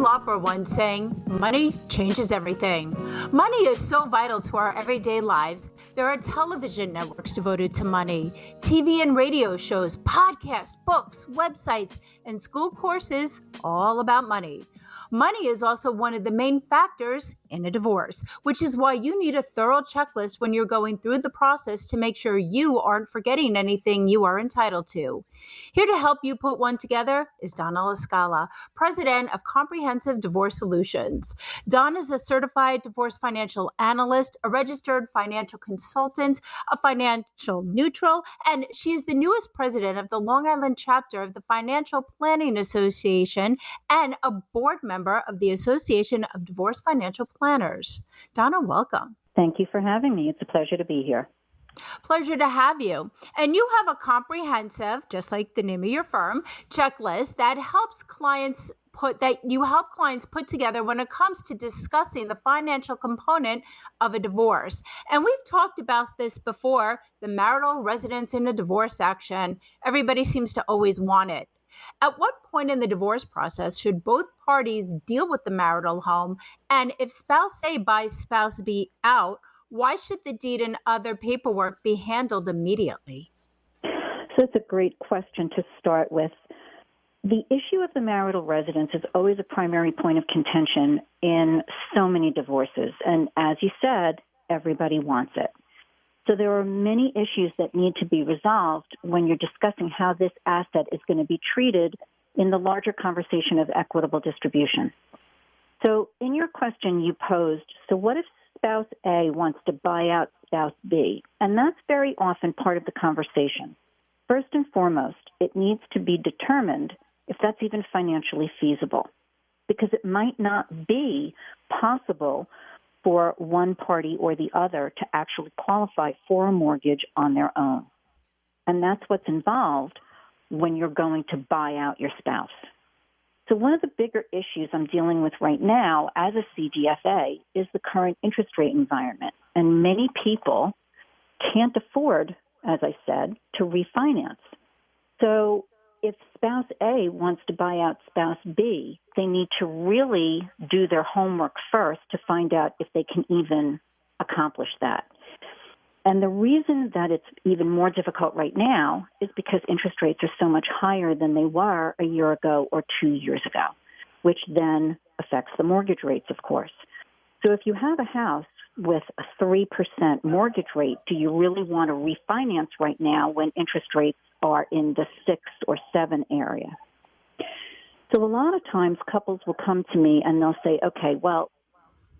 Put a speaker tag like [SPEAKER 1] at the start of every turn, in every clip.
[SPEAKER 1] Lauper once saying, "Money changes everything." Money is so vital to our everyday lives. There are television networks devoted to money, TV and radio shows, podcasts, books, websites, and school courses all about money. Money is also one of the main factors in a divorce, which is why you need a thorough checklist when you're going through the process to make sure you aren't forgetting anything you are entitled to. Here to help you put one together is Donna LaScala, president of Comprehensive Divorce Solutions. Donna is a certified divorce financial analyst, a registered financial consultant, a financial neutral, and she is the newest president of the Long Island chapter of the Financial Planning Association and a board member of the Association of Divorce Financial Planners. Donna, welcome.
[SPEAKER 2] Thank you for having me. It's a pleasure to be here.
[SPEAKER 1] Pleasure to have you. And you have a comprehensive, just like the name of your firm, checklist that helps clients put together when it comes to discussing the financial component of a divorce. And we've talked about this before, the marital residence in a divorce action. Everybody seems to always want it. At what point in the divorce process should both parties deal with the marital home? And if spouse A buys spouse B out, why should the deed and other paperwork be handled immediately?
[SPEAKER 2] So it's a great question to start with. The issue of the marital residence is always a primary point of contention in so many divorces. And as you said, everybody wants it. So there are many issues that need to be resolved when you're discussing how this asset is going to be treated in the larger conversation of equitable distribution. So in your question you posed, so what if spouse A wants to buy out spouse B? And that's very often part of the conversation. First and foremost, it needs to be determined if that's even financially feasible, because it might not be possible for one party or the other to actually qualify for a mortgage on their own. And that's what's involved when you're going to buy out your spouse. So one of the bigger issues I'm dealing with right now as a CDFA is the current interest rate environment. And many people can't afford, as I said, to refinance. So if spouse A wants to buy out spouse B, they need to really do their homework first to find out if they can even accomplish that. And the reason that it's even more difficult right now is because interest rates are so much higher than they were a year ago or 2 years ago, which then affects the mortgage rates, of course. So if you have a house with a 3% mortgage rate, do you really want to refinance right now when interest rates are in the 6 or 7 area? So a lot of times couples will come to me and they'll say, okay, well,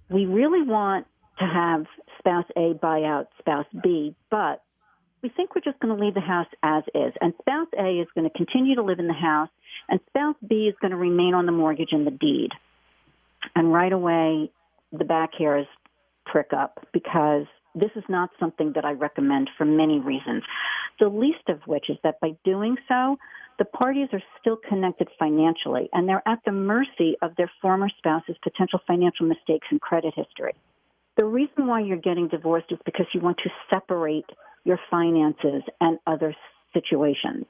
[SPEAKER 2] we really want to have spouse A buy out spouse B, but we think we're just going to leave the house as is. And spouse A is going to continue to live in the house, and spouse B is going to remain on the mortgage and the deed. And right away, the back hairs prick up, because this is not something that I recommend for many reasons. The least of which is that by doing so, the parties are still connected financially, and they're at the mercy of their former spouse's potential financial mistakes and credit history. The reason why you're getting divorced is because you want to separate your finances and other situations.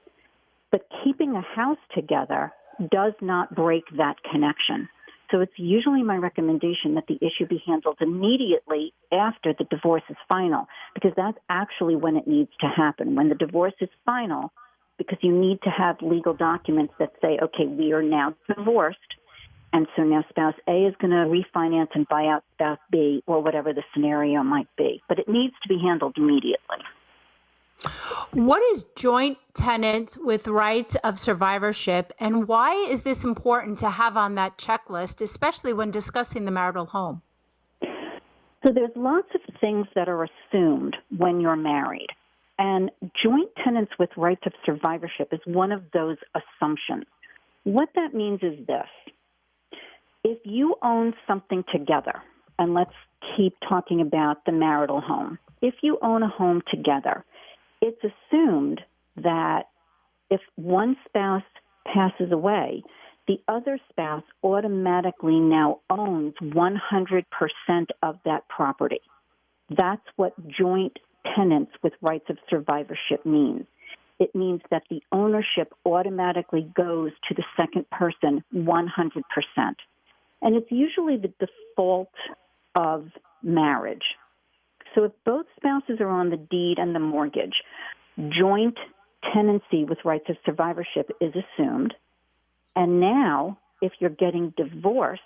[SPEAKER 2] But keeping a house together does not break that connection. So it's usually my recommendation that the issue be handled immediately after the divorce is final, because that's actually when it needs to happen. When the divorce is final, because you need to have legal documents that say, okay, we are now divorced, and so now spouse A is going to refinance and buy out spouse B, or whatever the scenario might be. But it needs to be handled immediately.
[SPEAKER 1] What is joint tenants with rights of survivorship, and why is this important to have on that checklist, especially when discussing the marital home?
[SPEAKER 2] So there's lots of things that are assumed when you're married, and joint tenants with rights of survivorship is one of those assumptions. What that means is this. If you own something together, and let's keep talking about the marital home. If you own a home together, it's assumed that if one spouse passes away, the other spouse automatically now owns 100% of that property. That's what joint tenants with rights of survivorship means. It means that the ownership automatically goes to the second person 100%. And it's usually the default of marriage. So if both spouses are on the deed and the mortgage, joint tenancy with rights of survivorship is assumed. And now, if you're getting divorced,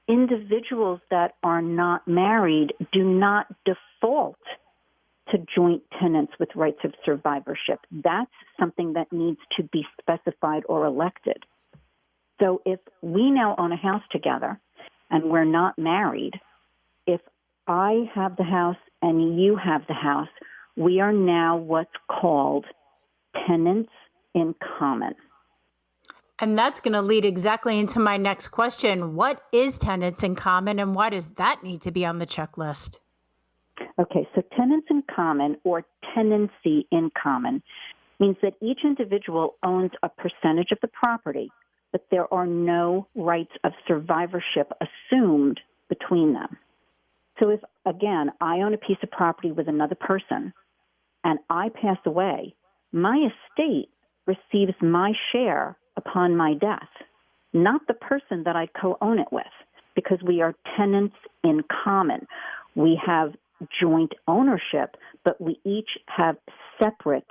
[SPEAKER 2] individuals that are not married do not default to joint tenants with rights of survivorship. That's something that needs to be specified or elected. So if we now own a house together and we're not married, if I have the house and you have the house, we are now what's called tenants in common.
[SPEAKER 1] And that's going to lead exactly into my next question. What is tenants in common, and why does that need to be on the checklist?
[SPEAKER 2] Okay, so tenants in common or tenancy in common means that each individual owns a percentage of the property, but there are no rights of survivorship assumed between them. So if, again, I own a piece of property with another person and I pass away, my estate receives my share upon my death, not the person that I co-own it with, because we are tenants in common. We have joint ownership, but we each have separate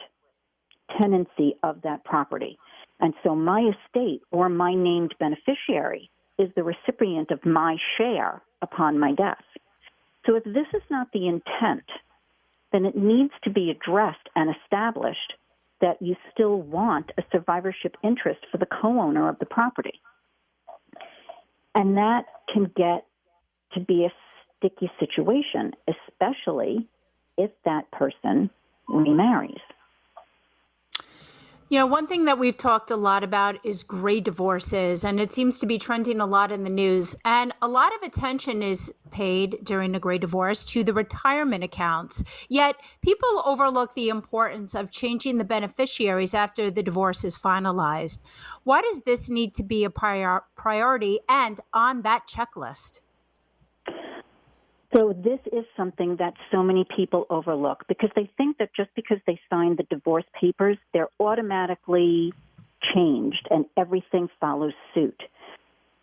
[SPEAKER 2] tenancy of that property. And so my estate or my named beneficiary is the recipient of my share upon my death. So if this is not the intent, then it needs to be addressed and established that you still want a survivorship interest for the co-owner of the property. And that can get to be a sticky situation, especially if that person remarries.
[SPEAKER 1] You know, one thing that we've talked a lot about is gray divorces, and it seems to be trending a lot in the news. And a lot of attention is paid during a gray divorce to the retirement accounts. Yet people overlook the importance of changing the beneficiaries after the divorce is finalized. Why does this need to be a priority and on that checklist?
[SPEAKER 2] So this is something that so many people overlook because they think that just because they signed the divorce papers, they're automatically changed and everything follows suit.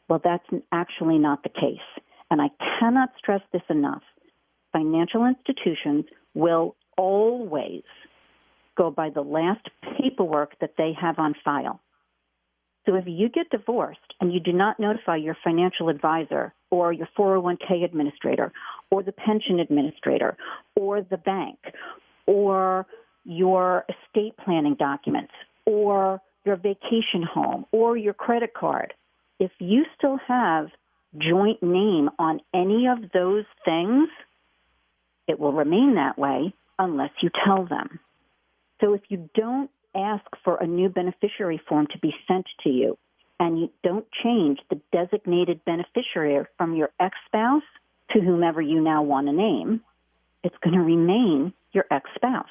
[SPEAKER 2] Well, that's actually not the case. And I cannot stress this enough. Financial institutions will always go by the last paperwork that they have on file. So if you get divorced and you do not notify your financial advisor or your 401k administrator or the pension administrator or the bank or your estate planning documents or your vacation home or your credit card, if you still have joint name on any of those things, it will remain that way unless you tell them. So if you don't ask for a new beneficiary form to be sent to you, and you don't change the designated beneficiary from your ex-spouse to whomever you now want to name, it's going to remain your ex-spouse.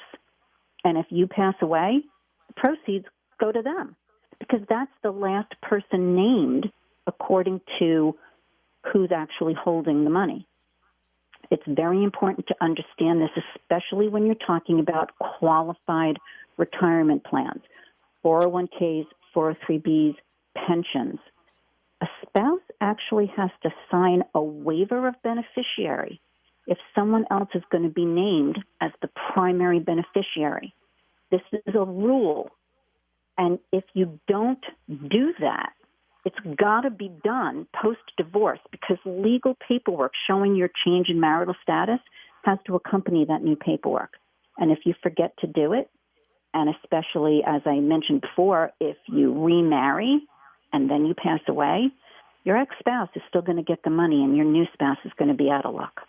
[SPEAKER 2] And if you pass away, the proceeds go to them because that's the last person named according to who's actually holding the money. It's very important to understand this, especially when you're talking about qualified retirement plans, 401ks, 403bs, pensions. A spouse actually has to sign a waiver of beneficiary if someone else is going to be named as the primary beneficiary. This is a rule. And if you don't do that, it's got to be done post-divorce because legal paperwork showing your change in marital status has to accompany that new paperwork. And if you forget to do it, and especially, as I mentioned before, if you remarry and then you pass away, your ex-spouse is still going to get the money and your new spouse is going to be out of luck.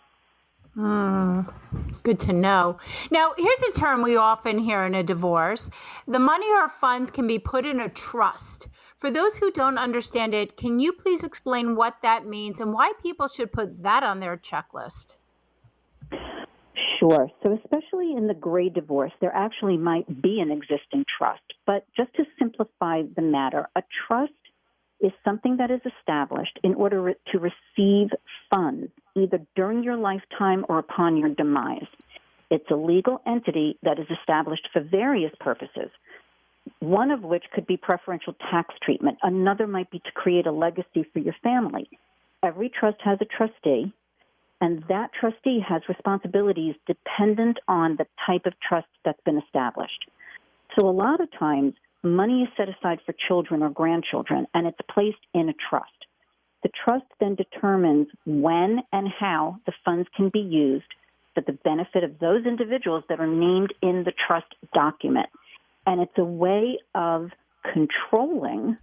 [SPEAKER 1] Good to know. Now, here's a term we often hear in a divorce. The money or funds can be put in a trust. For those who don't understand it, can you please explain what that means and why people should put that on their checklist?
[SPEAKER 2] Sure. So especially in the gray divorce, there actually might be an existing trust. But just to simplify the matter, a trust is something that is established in order to receive funds either during your lifetime or upon your demise. It's a legal entity that is established for various purposes, one of which could be preferential tax treatment. Another might be to create a legacy for your family. Every trust has a trustee, and that trustee has responsibilities dependent on the type of trust that's been established. So a lot of times, money is set aside for children or grandchildren, and it's placed in a trust. The trust then determines when and how the funds can be used for the benefit of those individuals that are named in the trust document. And it's a way of controlling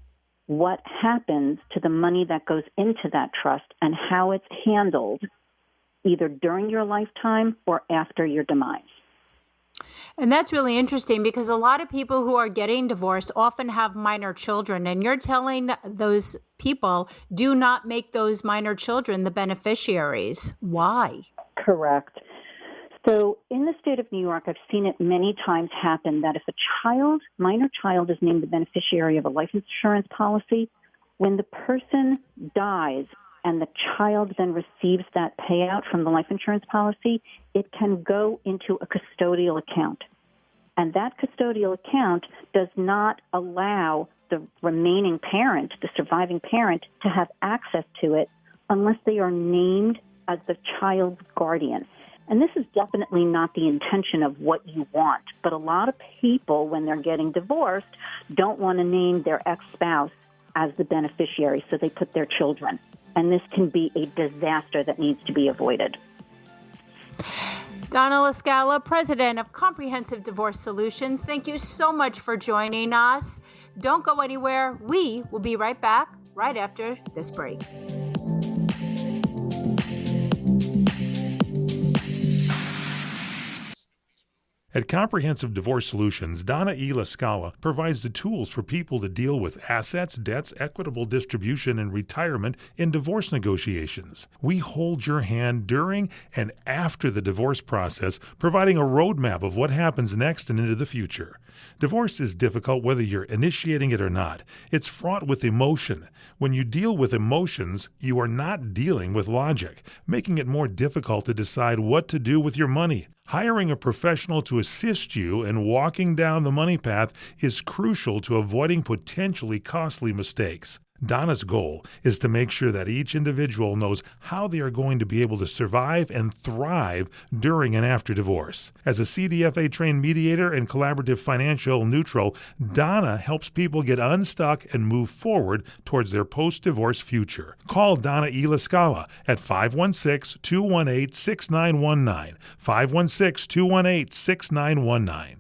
[SPEAKER 2] what happens to the money that goes into that trust and how it's handled either during your lifetime or after your demise.
[SPEAKER 1] And that's really interesting because a lot of people who are getting divorced often have minor children, and you're telling those people, do not make those minor children the beneficiaries. Why?
[SPEAKER 2] Correct. So in the state of New York, I've seen it many times happen that if a minor child is named the beneficiary of a life insurance policy, when the person dies and the child then receives that payout from the life insurance policy, it can go into a custodial account. And that custodial account does not allow the remaining parent, the surviving parent, to have access to it unless they are named as the child's guardian. And this is definitely not the intention of what you want. But a lot of people, when they're getting divorced, don't want to name their ex-spouse as the beneficiary, so they put their children. And this can be a disaster that needs to be avoided.
[SPEAKER 1] Donna LaScala, President of Comprehensive Divorce Solutions, thank you so much for joining us. Don't go anywhere. We will be right back right after this break.
[SPEAKER 3] At Comprehensive Divorce Solutions, Donna LaScala provides the tools for people to deal with assets, debts, equitable distribution, and retirement in divorce negotiations. We hold your hand during and after the divorce process, providing a roadmap of what happens next and into the future. Divorce is difficult whether you're initiating it or not. It's fraught with emotion. When you deal with emotions, you are not dealing with logic, making it more difficult to decide what to do with your money. Hiring a professional to assist you in walking down the money path is crucial to avoiding potentially costly mistakes. Donna's goal is to make sure that each individual knows how they are going to be able to survive and thrive during and after divorce. As a CDFA trained mediator and collaborative financial neutral, Donna helps people get unstuck and move forward towards their post-divorce future. Call Donna LaScala at 516-218-6919, 516-218-6919.